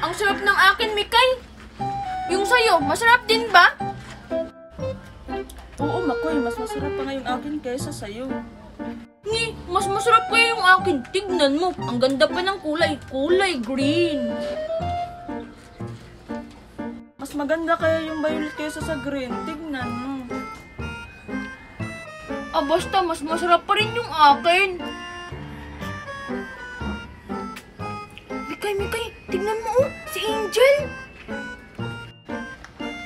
Ang sarap ng akin, Mikay. Yung sa'yo, masarap din ba? Oo, Makoy, mas masarap pa nga yung akin kaysa sa'yo. Mas masarap kaya yung akin. Tignan mo, ang ganda pa ng kulay. Kulay green. Mas maganda kaya yung violet kaysa sa green. Tignan mo. Basta mas masarap pa rin yung akin. Mikay, tignan mo si Angel.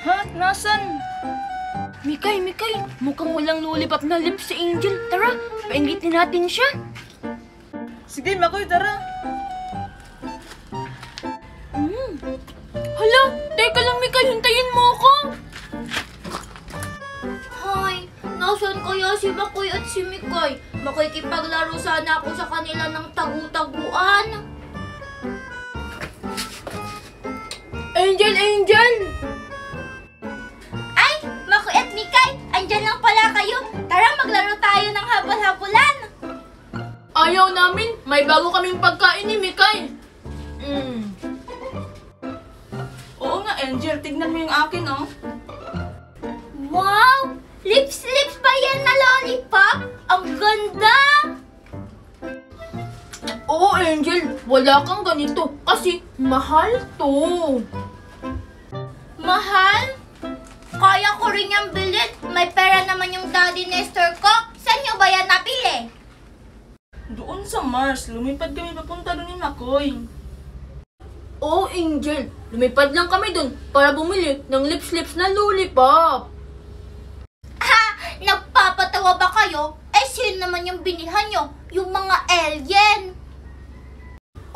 Ha? Nasan? Mikay, mukhang walang lollipop na lips si Angel. Tara, paingitin natin siya. Sige, Makoy, tara. Hala, teka lang Mikay, hintayin mo ako. Hoy, nasaan kaya si Makoy at si Mikay? Makikipaglaro sana ako sa kanila ng tagu-taguan. Angel! Ay, Makoy at Mikay, andyan lang pala kayo. Tara, maglaro tayo ng habol-habulan. Ayaw namin, may bago kaming pagkain ni Mikay. Oo nga, Angel. Tignan mo yung akin, oh. Wow! Lips ba yan na lollipop? Ang ganda! Oo, Angel, wala kang ganito kasi mahal to. Mahal? Kaya ko rin yung bilhin. May pera naman yung daddy Nestor ko. Saan nyo ba yan napili? Doon sa Mars. Lumipad kami papunta doon ni Makoy. Oo, Angel, lumipad lang kami dun para bumili ng lips na lollipop. Ha? Nagpapatawa ba kayo? Eh, sino naman yung binilhan nyo? Yung mga alien.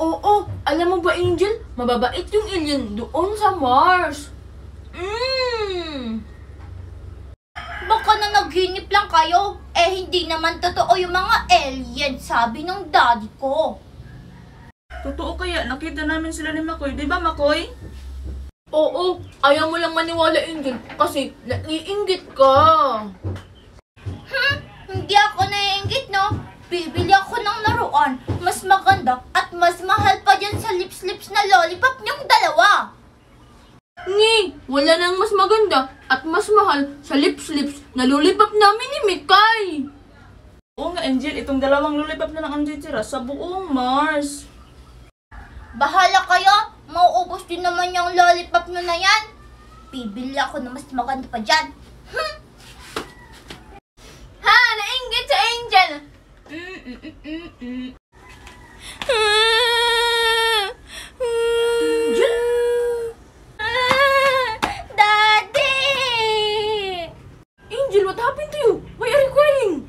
Oo, alam mo ba, Angel, mababait yung alien doon sa Mars. Baka na naghinip lang kayo. Eh, hindi naman totoo yung mga alien, sabi ng daddy ko. Totoo kaya, nakita namin sila ni Makoy. Di ba, Makoy? Oo, ayaw mo lang maniwala, Angel, kasi naiinggit ka. Hindi ako naiinggit, no? Bibili ako ng laruan. Mas maganda at mas mahal pa dyan sa lips na lollipop niyong dalawa. Wala nang mas maganda at mas mahal sa lips na lollipop namin ni Mikay. Oo nga, Angel. Itong dalawang lollipop na lang ang titira sa buong Mars. Bahala kayo. Mauubos din naman yung lollipop nyo na yan. Bibili ako na mas maganda pa dyan. Ha, nainggit sa Angel. Angel? Daddy! Angel, what happened to you? Why are you crying?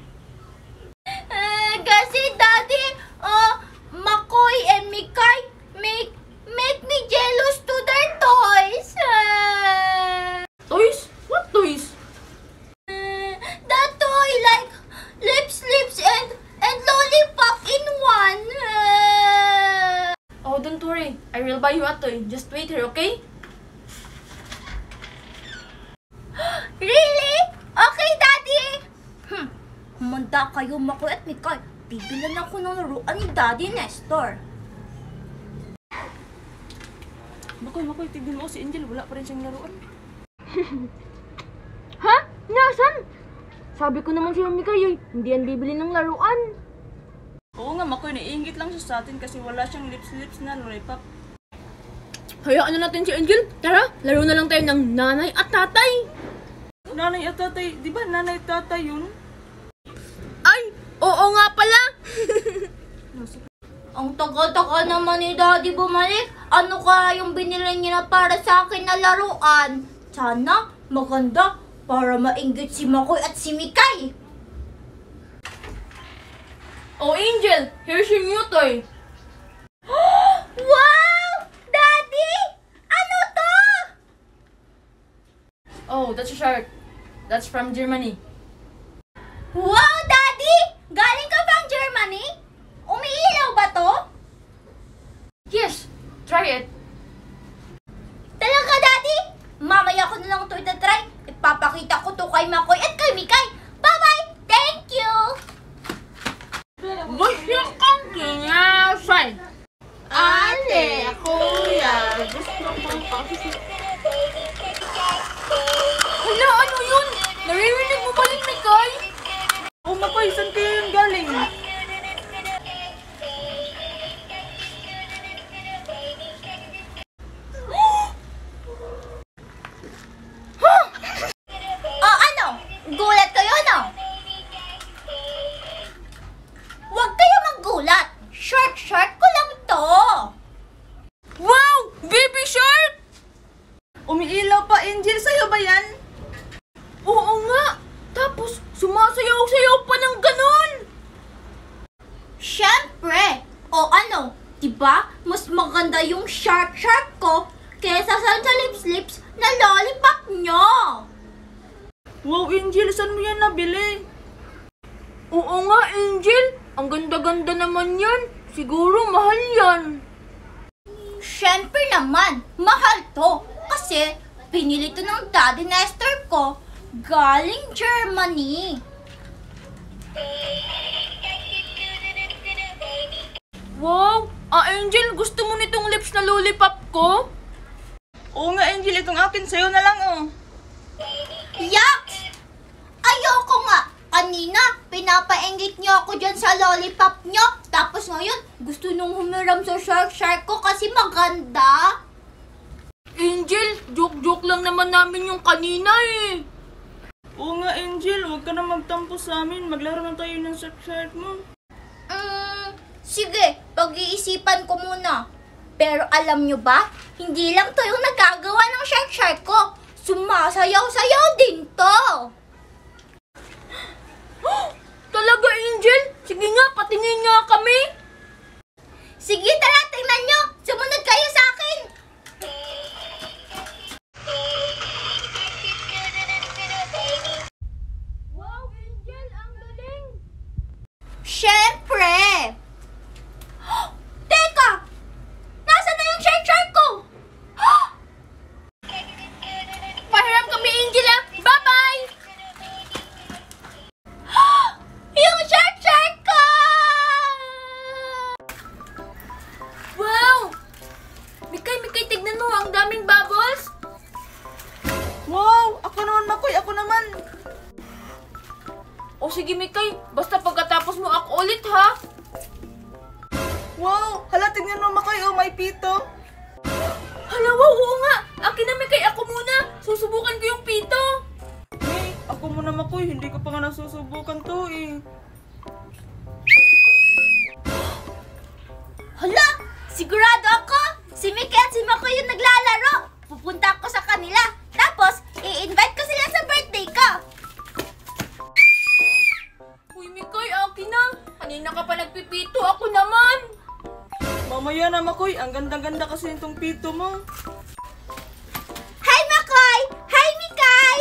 Kasi Daddy, Makoy and Mikay make me jealous to their toys. Toys? What toys? That toy like lips and lollipop in one. Oh, don't worry. I will buy you a toy. Just wait here, okay? Really? Okay, Daddy. Humanda kayo, Makoy at Mikay. Bibilan ako ng laruan ni Daddy Nestor. Makoy, tignan mo si Angel. Wala pa rin siyang laruan. Ha? Nasaan? Sabi ko naman sa'yo, Mikay, hindi yan bibili ng laruan. Oo nga, Makoy. Naiingit lang siya sa atin kasi wala siyang lips na lollipop. Hayaan na natin si Angel. Tara, laro na lang tayo ng nanay at tatay. Nanay at tatay. Di ba nanay at tatay yun? Ay, oo nga pala. Ang tagal-tagal naman ni Daddy bumalik. Ano kaya yung binili niya na para sa akin na laruan? Sana maganda para mainggit si Makoy at si Mikay. Oh, Angel, here's your new toy. Wow! Daddy! Ano to? Oh, that's a shark. That's from Germany. Wow, Daddy! Galing ka bang Germany? Umiilaw ba to? Yes, try it. Talaga, Daddy? Mamaya ko na lang ito itatry. Ipapakita ko to kay Makoy at kay Mikay. Bye-bye! Thank you! Gusto kong kinasay. Ale! Hala, ano yun? Naririnig mo ba yun, Mikay? Oh, Makoy, saan kayo yung galing? O ano? Gulat kayo, no? Huwag kayo maggulat. Short ko lang to. Wow! Baby shark! Umiilaw pa, Angel. Sa'yo ba yan? Oo nga! Tapos, sumasayaw-sayaw pa ng ganon! Siyempre. O ano? Diba? Mas maganda yung shark ko kesa sa lips na lollipop nyo. Wow, Angel. Saan mo yan nabili? Oo nga, Angel! Ang ganda-ganda naman yan! Siguro mahal yan! Siyempre naman, mahal to. Kasi, pinili to ng Daddy Nestor ko galing Germany. Wow! Angel, gusto mo nitong lips na lollipop ko? Oo nga, Angel. Itong akin sa'yo na lang, oh. Yaks! Ayoko nga. Kanina, pinapainggit niyo ako dyan sa lollipop niyo. Tapos ngayon, gusto nung humiram sa shark ko kasi maganda. Angel, joke-joke lang naman namin yung kanina eh. Oo nga, Angel. Huwag ka na magtampo sa amin. Maglaro na tayo ng shark mo. Sige, pag-iisipan ko muna. Pero alam nyo ba, hindi lang to yung nagagawa ng shark ko. Sumasayaw-sayaw din to. Talaga, Angel? Sige nga, patingin nga kami. Sige, tara, tingnan nyo. Sumunod kayo sa akin. Wow, Angel, ang galing. Siyempre. Teka! Nasaan na yung shark ko? Pahiram kami, Angel ah. Bye-bye! Yung shark ko! Wow! Mikay, tignan mo. Ang daming bubbles. Wow! Ako naman, Makoy. Ako naman. O sige, Mikay. Basta pagkatapos mo ako ulit, ha? Wow! Hala, tignan mo, Makoy. Oh, may pito. Hala, wow, oo nga. Akin na, Mikay. Ako muna. Susubukan ko yung pito. Hey, ako muna, Makoy. Hindi ko pa nga nasusubukan to, eh. Hala! Sigurado ako! Si Mickey at si Makoy yung naglalaro. Pupunta ako sa kanila. Tapos, i-invite ko sila sa birthday ko. Uy, Mikay, akin na. Kanina ka pa nagpipito. Ako naman. Mamaya na, Makoy. Ang ganda-ganda kasi itong pito mo. Hi, Makoy! Hi, Mikay!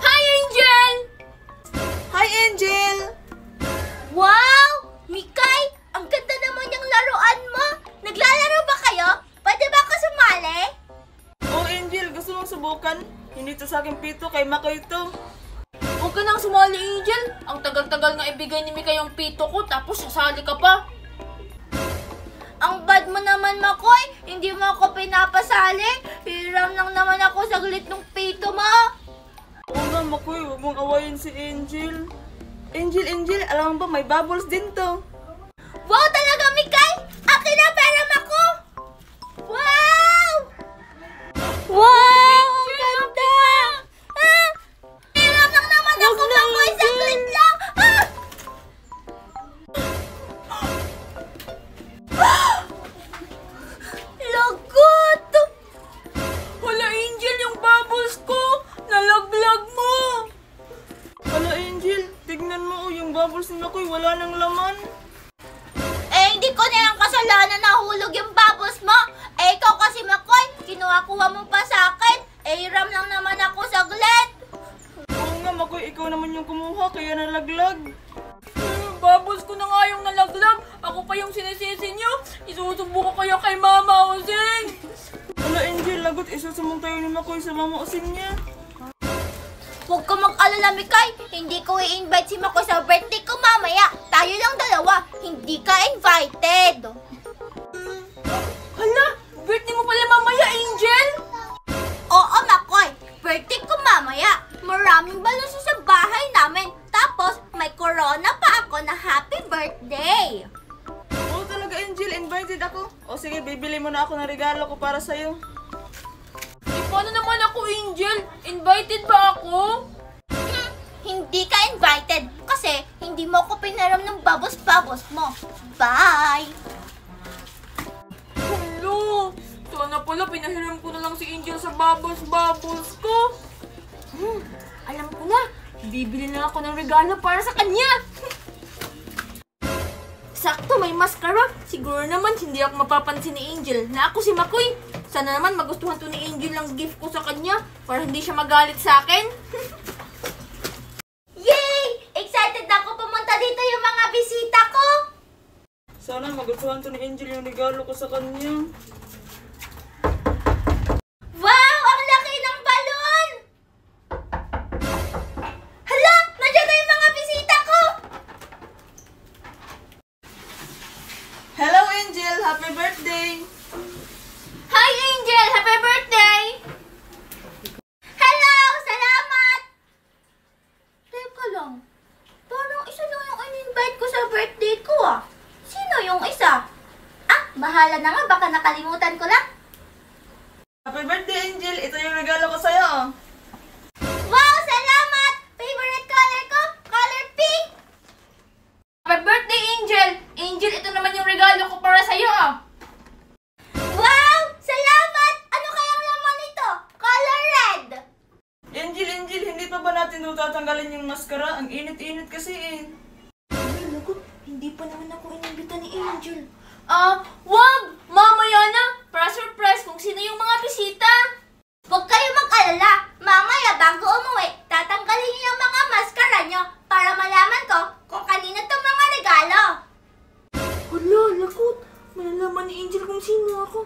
Hi, Angel! Hi, Angel! Wow! Mikay! Ang ganda naman yung laruan mo. Naglalaro ba kayo? Pwede ba ako sumali? Oh, Angel. Gusto mong subukan? Hindi to sa akin pito. Kay Makoy to. Huwag ka nang sumali, Angel. Ang tagal-tagal nga ibigay ni Mikay yung pito ko, tapos sasali ka pa. Ang bad mo naman, Makoy. Hindi mo ako pinapasali. Hiram lang naman ako saglit ng pito mo. Oo nga, Makoy. Huwag mong awayin si Angel. Angel, alam mo ba may bubbles din to? Wow, talaga, Mikay! Akin na peram ako! Wow! Wow! Ang ganda! Hiram lang naman ako, Makoy. Saglit lang. Lagot! Hala, Angel, yung bubbles ko. Nalaglag mo. Hala, Angel. Tignan mo, oh, yung bubbles ni Makoy wala nang laman. Hindi ko na yung kasalanan nahulog yung bubbles mo. Ikaw kasi, Makoy, kinuha-kuha mo pa sa akin. Hiram lang naman ako saglit. Oo nga, Makoy. Ikaw naman yung kumuha, kaya nalaglag. Bubbles ko na nga yung nalaglag. Ako pa yung sinisisi nyo. Isusubo ko kayo kay Mama Osing. Hala, Angel. Lagot, isusumbong tayo ni Makoy sa mama Osing niya. Huwag ka mag-alala, Mikay. Hindi ko i-invite si Makoy sa birthday ko mamaya. Tayo lang dalawa. Hindi ka invited. Hala, invited ako. O sige, bibili mo na ako ng regalo ko para sa'yo. Paano naman ako, Angel? Invited ba ako? Hindi ka invited kasi hindi mo ako pinaram ng babos-babos mo. Bye! Hello! Sana pala pinahiram ko na lang si Angel sa bubbles ko. Alam ko na, bibili na ako ng regalo para sa kanya. Sakto, may mascara. Siguro naman hindi ako mapapansin ni Angel na ako si Makoy. Sana naman magustuhan to ni Angel ang gift ko sa kanya para hindi siya magalit sa akin. Yay! Excited ako pumunta dito yung mga bisita ko! Sana magustuhan to ni Angel yung regalo ko sa kanya. Wow! Ang laki ng balon! Hala! Nandiyan na yung mga bisita ko! Hello Angel! Happy birthday! Hi Angel! Happy birthday! Hello! Salamat! Teka lang. Parang isa lang yung in-invite ko sa birthday ko ah. Sino yung isa? Ah, bahala na nga. Baka nakalimutan ko lang. Happy birthday Angel! Ito yung regalo ko sa'yo. Wow! Salamat! Favorite color ko? Color pink! Happy birthday, Angel! Angel, ito naman yung regalo ko para sa'yo. Wow! Salamat! Ano kayang laman nito? Color red! Angel, hindi pa ba natin tatanggalin yung maskara? Ang init-init kasi eh. Lagot, hindi pa naman ako inimbita ni Angel. Wag! Mamaya na! Para surprise kung sino yung mga bisita. Huwag kayo mag-alala. Mamaya bago umuwi, tatanggalin niyo yung mga maskara niyo para malaman ko kung kanino itong mga regalo. Hala, lagot. Malalaman ni Angel kung sino ako.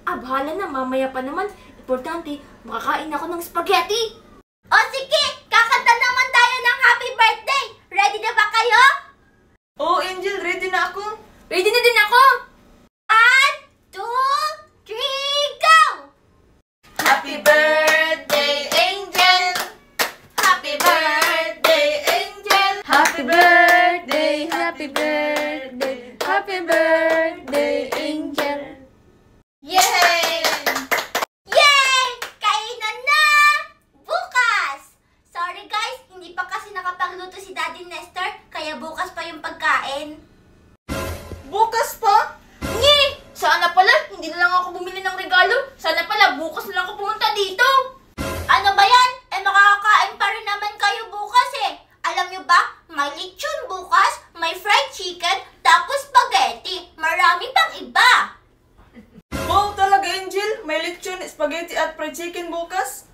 Bahala na. Mamaya pa naman. Importante, makakain ako ng spaghetti. O sige, kakanta naman tayo ng happy birthday. Ready na ba kayo? Oh Angel, ready na ako. Ready na din ako. 1, 2, 3, go! Happy birthday Angel! Happy birthday, Angel! Happy birthday, happy birthday, happy birthday, Angel! Yay! Yay! Kainan na! Bukas! Sorry guys, hindi pa kasi nakapagluto si Daddy Nestor, kaya bukas pa yung pagkain. Bukas pa? Ngi! Sana pala, hindi na lang ako bumili ng regalo. Sana pala, bukas na lang ako pumunta dito. Ano ba yan? Makakakain pa rin naman kayo bukas eh. Alam nyo ba, may lechon bukas, may fried chicken, tapos spaghetti. Marami pang iba. Wow, talaga Angel? May lechon, spaghetti at fried chicken bukas?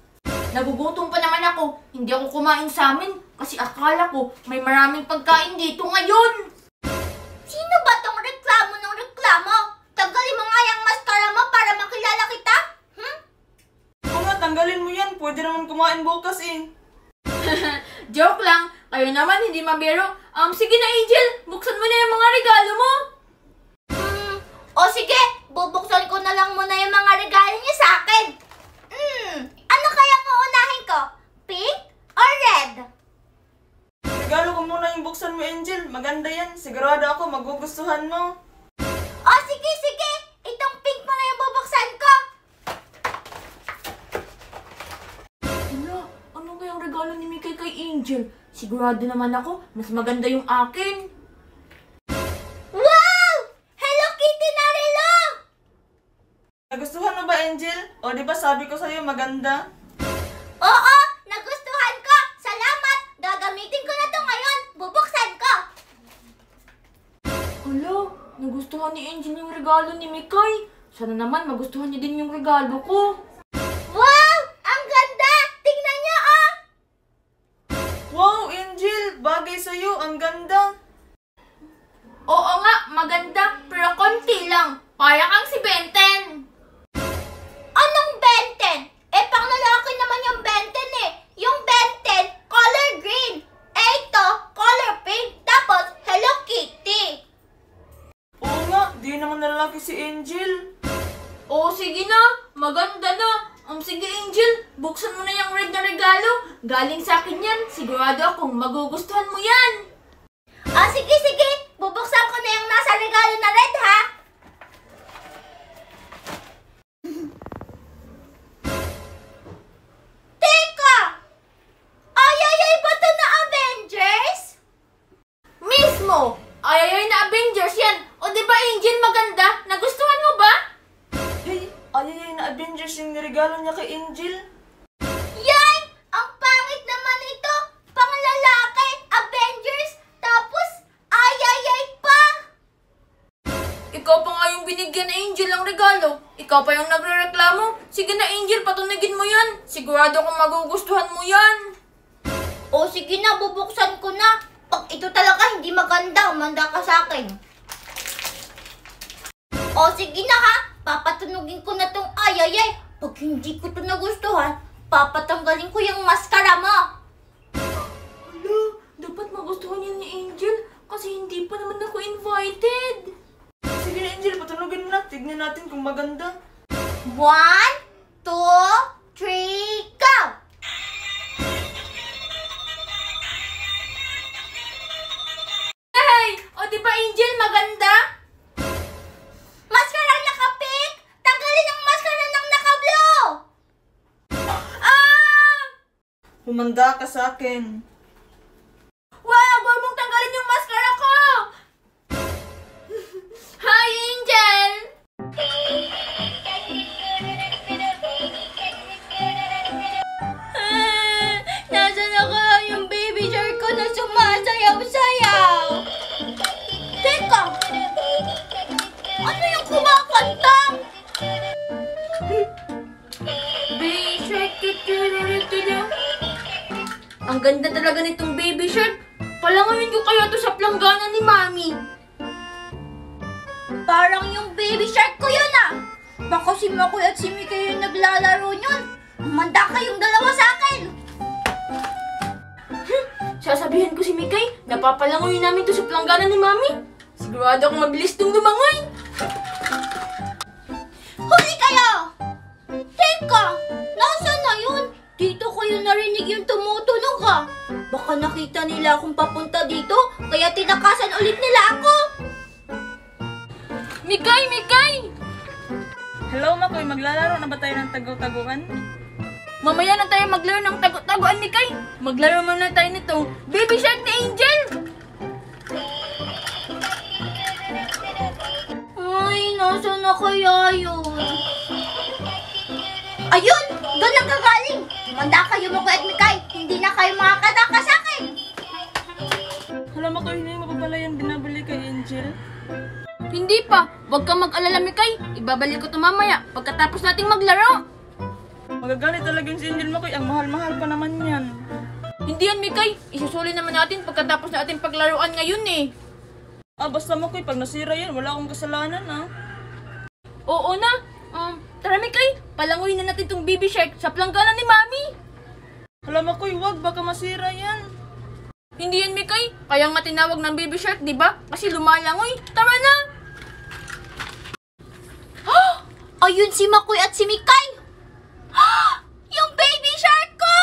Nagugutom pa naman ako. Hindi ako kumain sa amin kasi akala ko may maraming pagkain dito ngayon. Sino ba tong reklamo ng reklamo? Tanggalin mo nga yung mascara mo para makilala kita? Oo nga, tanggalin mo yan. Pwede naman kumain bukas eh. Joke lang. Kayo naman hindi mabiro. Sige na Angel, buksan mo na yung mga regalo mo. O sige, bubuksan ko na lang muna yung mga regalo niyo sa akin. Ano kaya uunahin ko? Pink or red? Regalo ko muna yung buksan mo Angel. Maganda yan. Sigurado ako magugustuhan mo. O sige, sige. Itong pink mo na yung bubuksan ko. Wala, ano kayang regalo ni Mikay kay Angel? Sigurado naman ako, mas maganda yung akin. Wow! Hello Kitty na relo! Nagustuhan mo ba Angel? O di ba sabi ko sa'yo maganda? Oo, nagustuhan ko. Salamat. Gagamitin ko na to ngayon. Bubuksan ko. Hala, nagustuhan ni Angel yung regalo ni Mikay. Sana naman magustuhan niya din yung regalo ko. Wow! Ang ganda! Tingnan niyo, oh! Wow Angel! Bagay sa'yo. Ang ganda. Oo nga, maganda, pero konti lang. Para kang si Benten. Anong Benten? Pang lalaki naman yung Benten eh. Yung Benten, color green. Ito, color pink. Tapos, Hello Kitty. Oo nga, di naman lalaki si Angel. Oo, sige na. Maganda na. Sige Angel, buksan mo na yung red na regalo. Galing sa akin yan. Sigurado akong magugustuhan mo yan. Sige, sige. Bubuksan ko na yung nasa regalo na red, ha? regalo niya kay Angel. Yay! Ang pangit naman ito! Panglalaki, Avengers, tapos ayayay pa! Ikaw pa nga yung binigyan na Angel ng regalo. Ikaw pa yung nagrereklamo. Sige na Angel, patunigin mo yan. Sigurado kung magugustuhan mo yan. O sige na, bubuksan ko na. Pag ito talaga hindi maganda, umanda ka sa akin. O sige na ha, papatunugin ko na tong ayayay. Pag hindi ko to nagustuhan, papatanggalin ko yung maskara mo. Hala, dapat magustuhan yan ni Angel kasi hindi pa naman ako invited. Sige na Angel, patunogin na. Tignan natin kung maganda. 1, 2, 3, go! Hey! O di ba Angel, maganda? Maskara naka-pink! Tanggalin ang maskara ng naka-blue! Ah! Humanda ka sa akin. Wag! Huwag mong tanggalin yung maskara ko! Hi, Angel! Nasaan na kaya yung baby shark ko na sumasayaw-sayaw? Teka! Ano yung kumakanta? Baby Shark, tutururuturu. Ang ganda talaga nitong Baby Shark. Palangayin ko kaya to sa planggana ni Mami. Parang yung baby shark ko yun ah! Baka si Makoy at si Mikay yung naglalaro yun. Umanda kayong dalawa sa akin! Sasabihin ko si Mikay, napapalangoy namin to sa planggana ni Mami. Sigurado akong mabilis tong lumangoy. Huli kayo! Teka! Nasaan na yun? Dito ko yung narinig yung tumutunog ah. Baka nakita nila akong papunta dito, kaya tinakasan ulit nila ako. Mikay! Mikay! Hello Makoy, maglalaro na ba tayo ng tagu-taguan? Mamaya na tayo maglaro ng tago-tagoan, Mikay. Maglaro muna tayo nitong Baby Shark ni Angel. Ay, nasaan na kaya yun? Ayun! Doon lang kagaling! Manda kayo Makoy at Mikay! Hindi na kayo makakataka sa akin! Hala Makoy, hindi mo pa pala yan binabali kay Angel? Hindi pa. Huwag kang mag-alala, Mikay. Ibabalik ko ito mamaya pagkatapos nating maglaro. Magagalit talaga yung si Angel Makoy, ang mahal-mahal pa naman yan. Hindi yan, Mikay. Isusuli naman natin pagkatapos natin paglaruan ngayon eh. Basta Makoy, pag nasira yan, wala akong kasalanan Oo na. Tara, Mikay. Palangoy na natin itong Baby Shark sa planggana ni Mami. Hala Makoy, wag, baka masira yan. Hindi yan, Mikay. Kaya nga tinawag ng Baby Shark, di ba? Kasi lumalangoy. Tara na! Ayun si Makoy at si Mikay! Yung baby shark ko!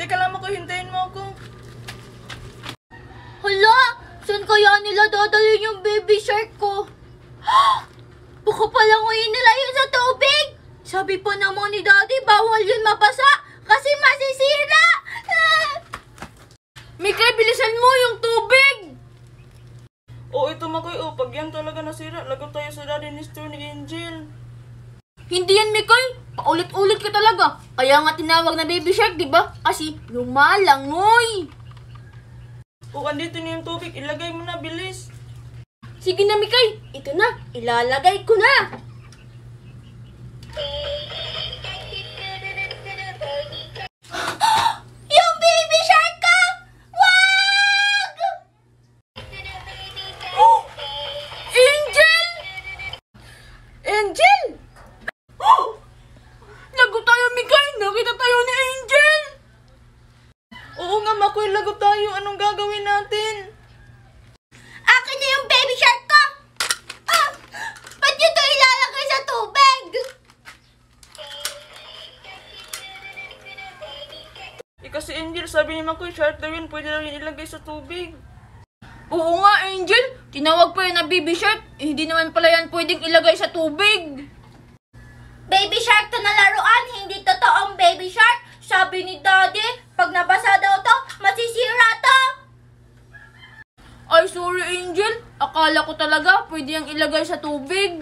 Teka lang Makoy, hintayin mo ako. Hala! Saan kaya nila dadalhin yung baby shark ko? Baka palangoyin nila yun sa tubig! Sabi pa naman ni Daddy, bawal yun mabasa kasi masisira! Mikay, bilisan mo yung tubig! Ito Makoy, pag yan talaga nasira, lagot tayo sa daddy ni store ni Angel. Hindi yan, Mikay. Paulit-ulit ka talaga. Kaya nga tinawag na Baby Shark, di ba? Kasi lumalangoy. Andito na yung tubig, ilagay mo na, bilis. Sige na, Mikay. Ito na. Ilalagay ko na. Yung baby shark ko! Wag! Angel! Angel! Lago tayo, Mikay. Nakita tayo ni Angel. Oo nga Makoy, lagot tayo. Anong gagawin natin? Akin na yung baby shark ko! Ba't nyo ito ilalagay sa tubig? Kasi Angel, sabi ni Makoy, shark daw yun, pwede daw yun ilagay sa tubig. Oo nga, Angel. Tinawag pa yun na Baby Shark. Hindi naman pala yan pwedeng ilagay sa tubig. Baby shark to na laruan, hindi totoong baby shark. Sabi ni Daddy, pag nabasa daw to, masisira to. Ay, sorry, Angel. Akala ko talaga pwede yung ilagay sa tubig.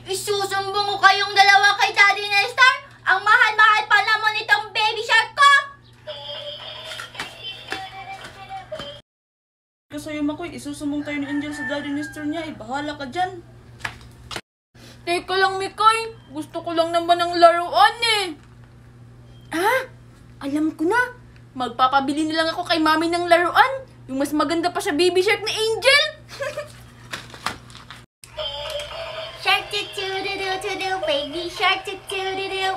Isusumbong ko kayong dalawa kay Daddy Nestor. Ang mahal-mahal pa naman itong baby shark ko. Sa'yo, Makoy, isusumbong tayo ni Angel sa Daddy Nestor niya. Bahala ka dyan. Teka lang, Mikay. Gusto ko lang naman ng laruan eh. Ah, alam ko na. Magpapabili na lang ako kay mami ng laruan. Yung mas maganda pa sa baby shark ni Angel. Shark to-do, baby shark to-do.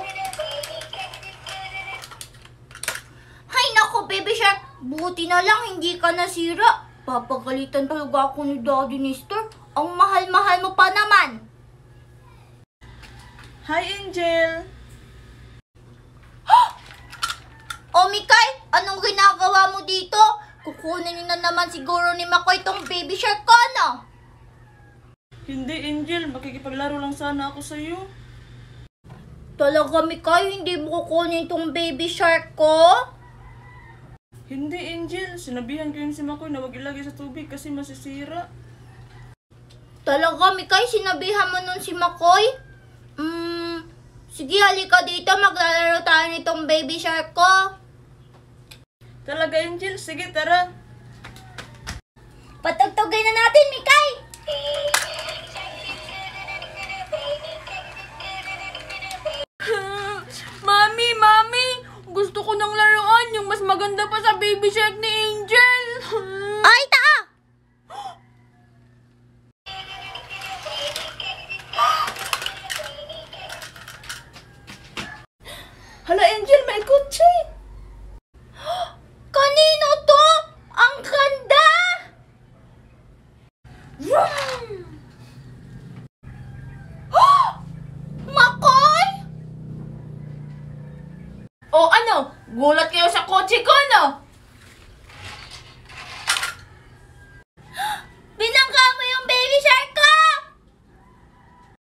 Hay nako, baby shark. Buti na lang hindi ka nasira. Papagalitan talaga ako ni Daddy Nestor. Ang mahal-mahal mo pa naman. Hi, Angel. O Mikay, anong ginagawa mo dito? Kukunin niyo na naman siguro ni Makoy itong baby shark ko, no? Hindi, Angel. Makikipaglaro lang sana ako sa'yo. Talaga, Mikay, hindi mo kukunin itong baby shark ko? Hindi, Angel. Sinabihan ko yun si Makoy na wag ilagay sa tubig kasi masisira. Talaga, Mikay, sinabihan mo nun si Makoy? Sige, halika dito. Maglalaro tayo nitong baby shark ko. Talaga, Angel. Sige, tara. Patugtugin na natin, Mikay! Mami! Gusto ko ng laruan. Yung mas maganda pa sa baby shark ni Angel. Ay, taa! Hala, Angel. May kutsi. Kanino to? Ang ganda! Makoy! O ano? Gulat kayo sa kotse ko, no?